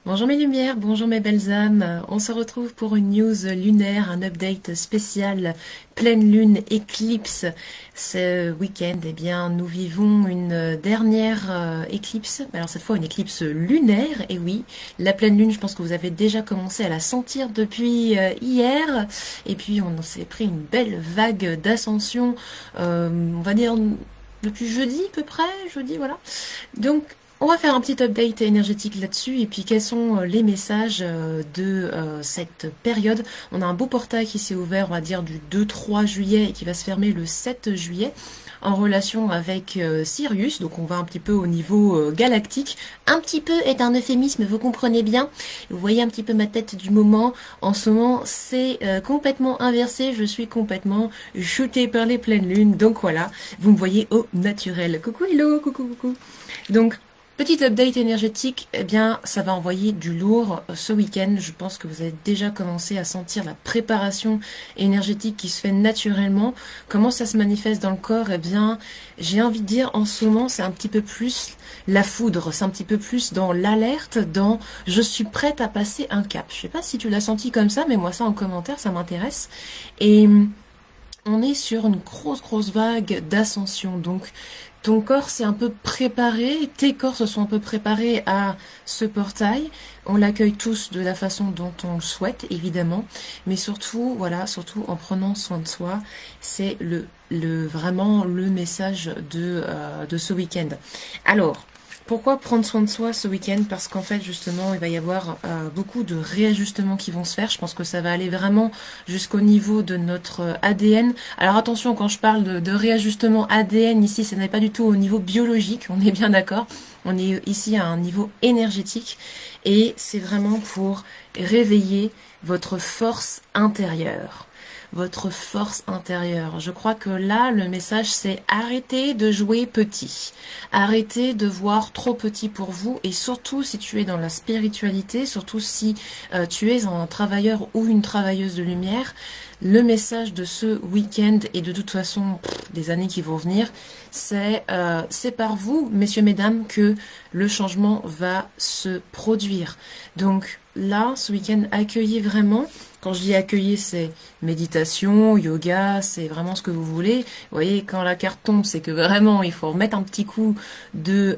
Bonjour mes lumières, bonjour mes belles âmes. On se retrouve pour une news lunaire, un update spécial pleine lune éclipse. Ce week-end, eh bien, nous vivons une dernière éclipse. Alors cette fois une éclipse lunaire. Et oui, la pleine lune, je pense que vous avez déjà commencé à la sentir depuis hier. Et puis on s'est pris une belle vague d'ascension. On va dire depuis jeudi à peu près, jeudi voilà. Donc on va faire un petit update énergétique là-dessus et puis quels sont les messages de cette période. On a un beau portail qui s'est ouvert, on va dire du 2-3 juillet et qui va se fermer le 7 juillet en relation avec Sirius, donc on va un petit peu au niveau galactique. Un petit peu est un euphémisme, vous comprenez bien. Vous voyez un petit peu ma tête du moment. En ce moment, c'est complètement inversé. Je suis complètement shootée par les pleines lunes. Donc voilà, vous me voyez au naturel. Coucou, hello, coucou, coucou. Donc, petit update énergétique, eh bien, ça va envoyer du lourd ce week-end. Je pense que vous avez déjà commencé à sentir la préparation énergétique qui se fait naturellement. Comment ça se manifeste dans le corps? Eh bien, j'ai envie de dire, en ce moment, c'est un petit peu plus la foudre. C'est un petit peu plus dans l'alerte, dans je suis prête à passer un cap. Je sais pas si tu l'as senti comme ça, mais moi, ça en commentaire, ça m'intéresse. Et on est sur une grosse vague d'ascension. Donc, ton corps s'est un peu préparé, tes corps se sont un peu préparés à ce portail. On l'accueille tous de la façon dont on le souhaite, évidemment. Mais surtout, voilà, surtout en prenant soin de soi, c'est vraiment le message de ce week-end. Alors, pourquoi prendre soin de soi ce week-end? Parce qu'en fait, justement, il va y avoir beaucoup de réajustements qui vont se faire. Je pense que ça va aller vraiment jusqu'au niveau de notre ADN. Alors attention, quand je parle de réajustement ADN, ici, ce n'est pas du tout au niveau biologique, on est bien d'accord. On est ici à un niveau énergétique et c'est vraiment pour réveiller votre force intérieure. Votre force intérieure. Je crois que là, le message, c'est arrêtez de jouer petit. Arrêtez de voir trop petit pour vous. Et surtout, si tu es dans la spiritualité, surtout si tu es un travailleur ou une travailleuse de lumière, le message de ce week-end et de toute façon des années qui vont venir, c'est par vous, messieurs, mesdames, que le changement va se produire. Donc là, ce week-end, accueillez vraiment. Quand je dis accueillir, c'est méditation, yoga, c'est vraiment ce que vous voulez. Vous voyez, quand la carte tombe, c'est que vraiment, il faut remettre un petit coup de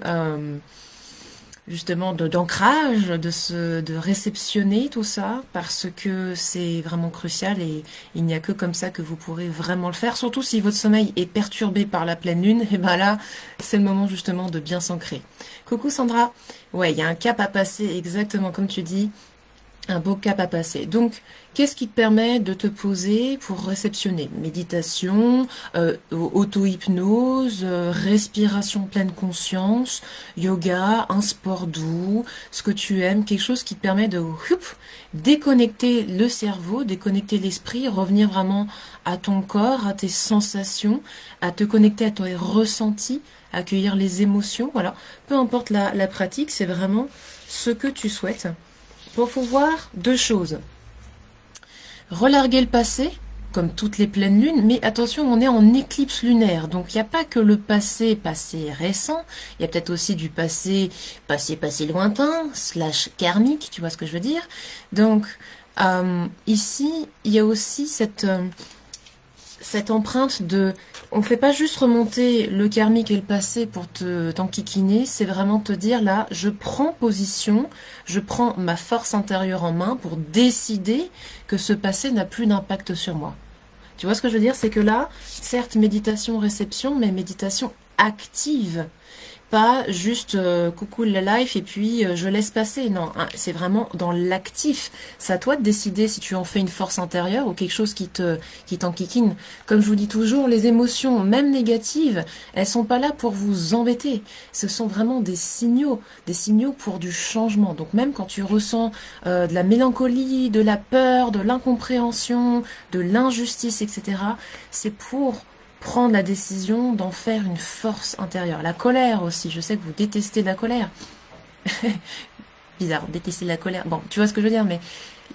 justement d'ancrage, de réceptionner tout ça, parce que c'est vraiment crucial et il n'y a que comme ça que vous pourrez vraiment le faire. Surtout si votre sommeil est perturbé par la pleine lune, et ben là, c'est le moment justement de bien s'ancrer. Coucou Sandra. Ouais, il y a un cap à passer, exactement comme tu dis. Un beau cap à passer. Donc, qu'est-ce qui te permet de te poser pour réceptionner? Méditation, auto-hypnose, respiration pleine conscience, yoga, un sport doux, ce que tu aimes, quelque chose qui te permet de déconnecter le cerveau, déconnecter l'esprit, revenir vraiment à ton corps, à tes sensations, à te connecter à tes ressentis, accueillir les émotions. Voilà, peu importe la pratique, c'est vraiment ce que tu souhaites. Pour pouvoir, deux choses. Relarguer le passé, comme toutes les pleines lunes, mais attention, on est en éclipse lunaire, donc il n'y a pas que le passé récent, il y a peut-être aussi du passé lointain, / karmique, tu vois ce que je veux dire. Donc, ici, il y a aussi cette empreinte de... On ne fait pas juste remonter le karmique et le passé pour t'enquiquiner, c'est vraiment te dire là, je prends position, je prends ma force intérieure en main pour décider que ce passé n'a plus d'impact sur moi. Tu vois ce que je veux dire? C'est que là, certes, méditation, réception, mais méditation active. Pas juste coucou la life et puis je laisse passer. Non, hein, c'est vraiment dans l'actif. C'est à toi de décider si tu en fais une force intérieure ou quelque chose qui t'enquiquine. Comme je vous dis toujours, les émotions, même négatives, elles sont pas là pour vous embêter. Ce sont vraiment des signaux pour du changement. Donc même quand tu ressens de la mélancolie, de la peur, de l'incompréhension, de l'injustice, etc., c'est pour prendre la décision d'en faire une force intérieure. La colère aussi, je sais que vous détestez la colère. Bizarre, détester la colère. Bon, tu vois ce que je veux dire, mais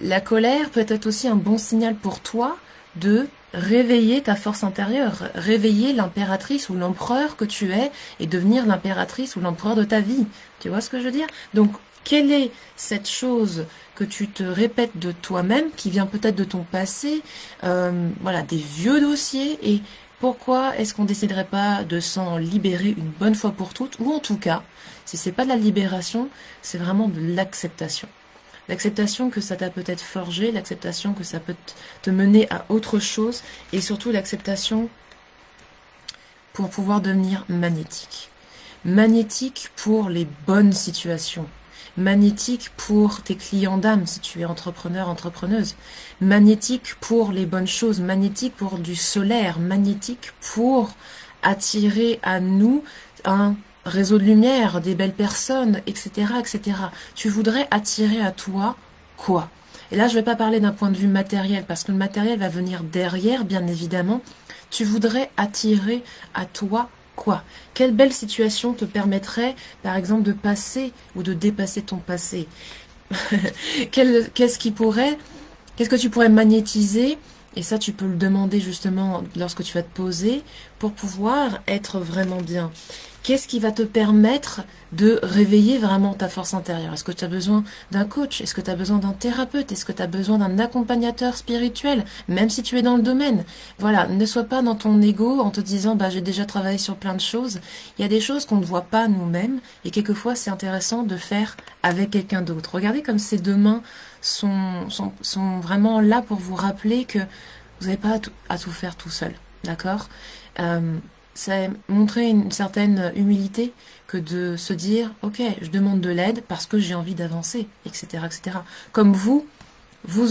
la colère peut être aussi un bon signal pour toi de réveiller ta force intérieure, réveiller l'impératrice ou l'empereur que tu es et devenir l'impératrice ou l'empereur de ta vie. Tu vois ce que je veux dire? Donc, Quelle est cette chose que tu te répètes de toi-même, qui vient peut-être de ton passé, voilà, des vieux dossiers, et pourquoi est-ce qu'on déciderait pas de s'en libérer une bonne fois pour toutes, ou en tout cas, si c'est pas de la libération, c'est vraiment de l'acceptation. L'acceptation que ça t'a peut-être forgé, l'acceptation que ça peut te mener à autre chose, et surtout l'acceptation pour pouvoir devenir magnétique. Magnétique pour les bonnes situations. Magnétique pour tes clients d'âme si tu es entrepreneur, entrepreneuse. Magnétique pour les bonnes choses. Magnétique pour du solaire. Magnétique pour attirer à nous un réseau de lumière, des belles personnes, etc., etc. Tu voudrais attirer à toi quoi? Et là, je ne vais pas parler d'un point de vue matériel, parce que le matériel va venir derrière, bien évidemment. Tu voudrais attirer à toi quoi? Quelle belle situation te permettrait, par exemple, de passer ou de dépasser ton passé? Qu'est-ce que tu pourrais magnétiser? Et ça, tu peux le demander justement lorsque tu vas te poser pour pouvoir être vraiment bien. Qu'est-ce qui va te permettre de réveiller vraiment ta force intérieure? Est-ce que tu as besoin d'un coach? Est-ce que tu as besoin d'un thérapeute? Est-ce que tu as besoin d'un accompagnateur spirituel? Même si tu es dans le domaine. Voilà, ne sois pas dans ton ego en te disant bah, j'ai déjà travaillé sur plein de choses. Il y a des choses qu'on ne voit pas nous-mêmes et quelquefois c'est intéressant de faire avec quelqu'un d'autre. Regardez comme ces deux mains sont vraiment là pour vous rappeler que vous n'avez pas à tout faire tout seul. D'accord? C'est montrer une certaine humilité que de se dire ok, je demande de l'aide parce que j'ai envie d'avancer, etc., etc. Comme vous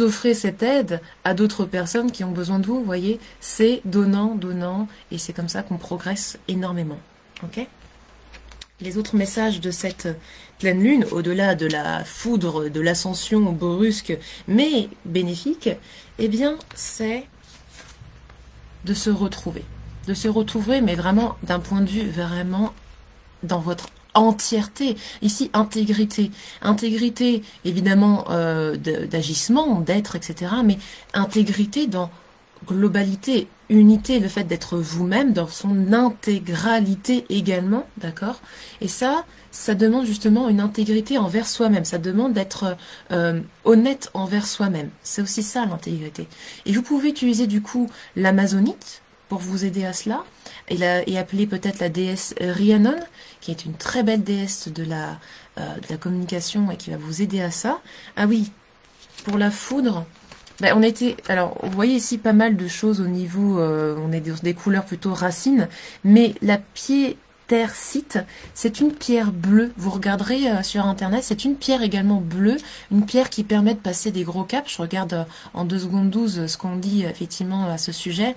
offrez cette aide à d'autres personnes qui ont besoin de vous, vous voyez, c'est donnant, donnant, et c'est comme ça qu'on progresse énormément. Ok? Les autres messages de cette pleine lune, au-delà de la foudre, de l'ascension brusque, mais bénéfique, eh bien, c'est de se retrouver. De se retrouver, mais vraiment d'un point de vue vraiment dans votre entièreté. Ici, intégrité. Intégrité, évidemment, d'agissement, d'être, etc. Mais intégrité dans globalité, unité, le fait d'être vous-même dans son intégralité également, d'accord? Et ça demande justement une intégrité envers soi-même. Ça demande d'être honnête envers soi-même. C'est aussi ça, l'intégrité. Et vous pouvez utiliser du coup l'amazonite pour vous aider à cela, et appeler peut-être la déesse Rhiannon, qui est une très belle déesse de la communication et qui va vous aider à ça. Ah oui, pour la foudre, ben alors vous voyez ici pas mal de choses au niveau, on est des couleurs plutôt racines, mais la pierre-site, c'est une pierre bleue. Vous regarderez sur internet, c'est une pierre également bleue, une pierre qui permet de passer des gros caps. Je regarde en 2 secondes 12 ce qu'on dit effectivement à ce sujet.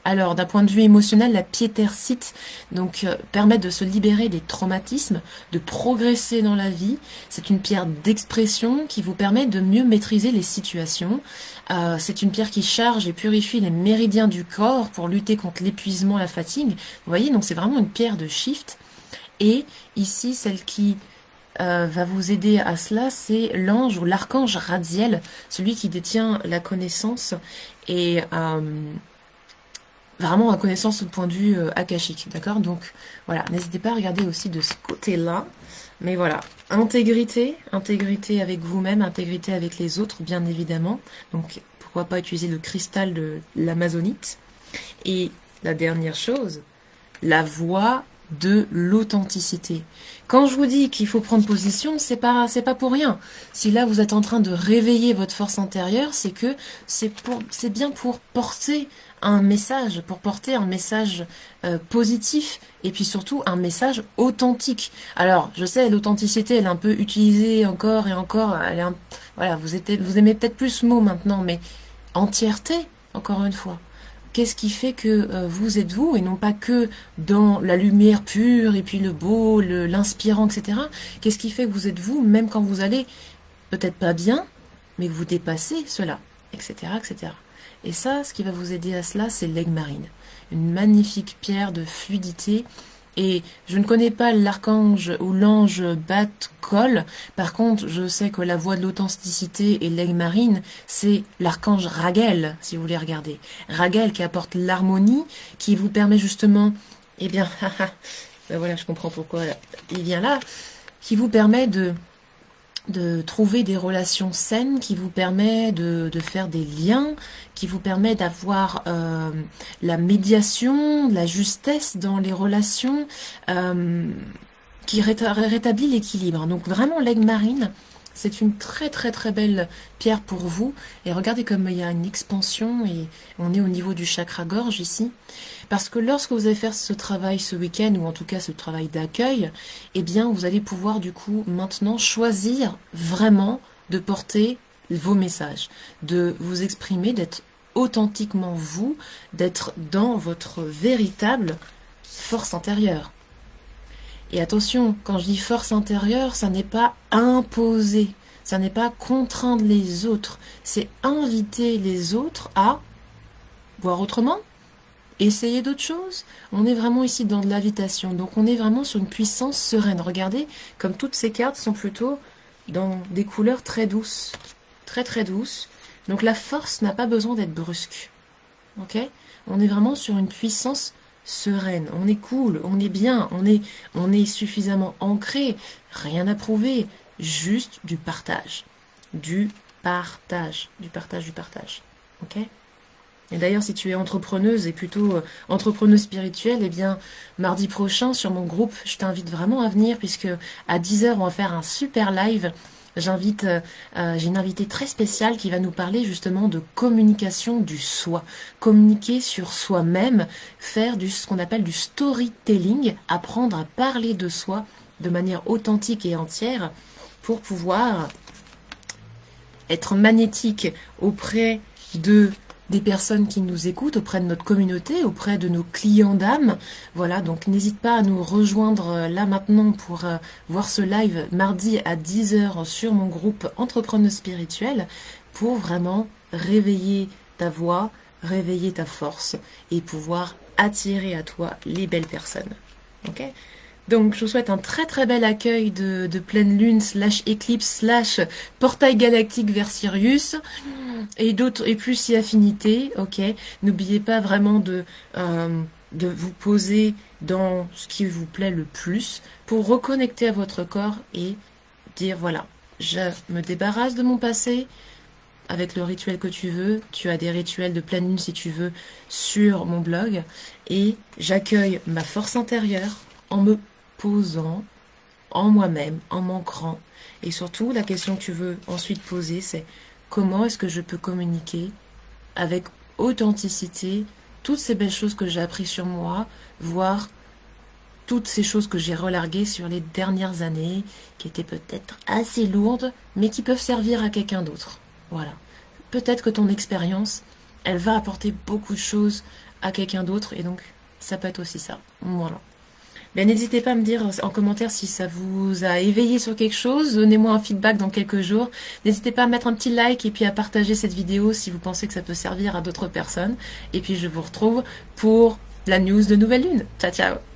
Alors d'un point de vue émotionnel, la piétercite donc permet de se libérer des traumatismes, de progresser dans la vie. C'est une pierre d'expression qui vous permet de mieux maîtriser les situations. C'est une pierre qui charge et purifie les méridiens du corps pour lutter contre l'épuisement, la fatigue. Vous voyez, donc c'est vraiment une pierre de shift. Et ici, celle qui va vous aider à cela, c'est l'ange ou l'archange Radiel, celui qui détient la connaissance et vraiment la connaissance du point de vue akashique. D'accord? Donc voilà, n'hésitez pas à regarder aussi de ce côté-là. Mais voilà, intégrité avec vous-même, intégrité avec les autres, bien évidemment. Donc, pourquoi pas utiliser le cristal de l'amazonite. Et la dernière chose, la voie de l'authenticité. Quand je vous dis qu'il faut prendre position, c'est pas pour rien. Si là vous êtes en train de réveiller votre force intérieure, c'est que c'est bien pour porter un message, positif, et puis surtout un message authentique. Alors, je sais, l'authenticité, elle est un peu utilisée encore et encore. Voilà, vous aimez peut-être plus ce mot maintenant, mais entièreté, encore une fois. Qu'est-ce qui fait que vous êtes vous et non pas que dans la lumière pure et puis le beau, l'inspirant, etc. Qu'est-ce qui fait que vous êtes vous, même quand vous allez peut-être pas bien, mais que vous dépassez cela, etc., etc. Et ça, ce qui va vous aider à cela, c'est l'aigle marine. Une magnifique pierre de fluidité. Et je ne connais pas l'archange ou l'ange Bat-Kol. Par contre, je sais que la voie de l'authenticité et l'aigle marine, c'est l'archange Raguel, si vous voulez regarder. Raguel qui apporte l'harmonie, qui vous permet justement, eh bien, ben voilà, je comprends pourquoi il vient là, qui vous permet de de trouver des relations saines qui vous permet de faire des liens, qui vous permet d'avoir la médiation, la justesse dans les relations, qui rétablit l'équilibre. Donc vraiment l'aigle marine, c'est une très très très belle pierre pour vous. Et regardez comme il y a une expansion et on est au niveau du chakra gorge ici. Parce que lorsque vous allez faire ce travail ce week-end, ou en tout cas ce travail d'accueil, eh bien vous allez pouvoir du coup maintenant choisir vraiment de porter vos messages, de vous exprimer, d'être authentiquement vous, d'être dans votre véritable force intérieure. Et attention, quand je dis force intérieure, ça n'est pas imposer, ça n'est pas contraindre les autres, c'est inviter les autres à voir autrement, essayer d'autres choses. On est vraiment ici dans de l'invitation, donc on est vraiment sur une puissance sereine. Regardez, comme toutes ces cartes sont plutôt dans des couleurs très douces, très très douces. Donc la force n'a pas besoin d'être brusque, ok? On est vraiment sur une puissance sereine, on est cool, on est bien, on est suffisamment ancré, rien à prouver, juste du partage, du partage, du partage, du partage, ok? Et d'ailleurs, si tu es entrepreneuse et plutôt entrepreneuse spirituelle, eh bien, mardi prochain, sur mon groupe, je t'invite vraiment à venir, puisque à 10 h, on va faire un super live. J'ai une invitée très spéciale qui va nous parler justement de communication du soi. Communiquer sur soi-même, faire ce qu'on appelle du storytelling, apprendre à parler de soi de manière authentique et entière pour pouvoir être magnétique auprès des personnes qui nous écoutent, auprès de notre communauté, auprès de nos clients d'âme. Voilà, donc n'hésite pas à nous rejoindre là maintenant pour voir ce live mardi à 10 h sur mon groupe Entrepreneurs Spirituels pour vraiment réveiller ta voix, réveiller ta force et pouvoir attirer à toi les belles personnes. Ok ? Donc je vous souhaite un très très bel accueil de pleine lune / éclipse / portail galactique vers Sirius et d'autres et plus si affinité, ok. N'oubliez pas vraiment de vous poser dans ce qui vous plaît le plus pour reconnecter à votre corps et dire voilà, je me débarrasse de mon passé avec le rituel que tu veux. Tu as des rituels de pleine lune si tu veux sur mon blog et j'accueille ma force intérieure en me posant en moi-même, en m'ancrant. Et surtout, la question que tu veux ensuite poser, c'est comment est-ce que je peux communiquer avec authenticité toutes ces belles choses que j'ai apprises sur moi, voire toutes ces choses que j'ai relarguées sur les dernières années, qui étaient peut-être assez lourdes, mais qui peuvent servir à quelqu'un d'autre. Voilà. Peut-être que ton expérience, elle va apporter beaucoup de choses à quelqu'un d'autre, et donc ça peut être aussi ça. Voilà. Ben, n'hésitez pas à me dire en commentaire si ça vous a éveillé sur quelque chose. Donnez-moi un feedback dans quelques jours. N'hésitez pas à mettre un petit like et puis à partager cette vidéo si vous pensez que ça peut servir à d'autres personnes. Et puis je vous retrouve pour la news de nouvelle lune. Ciao, ciao!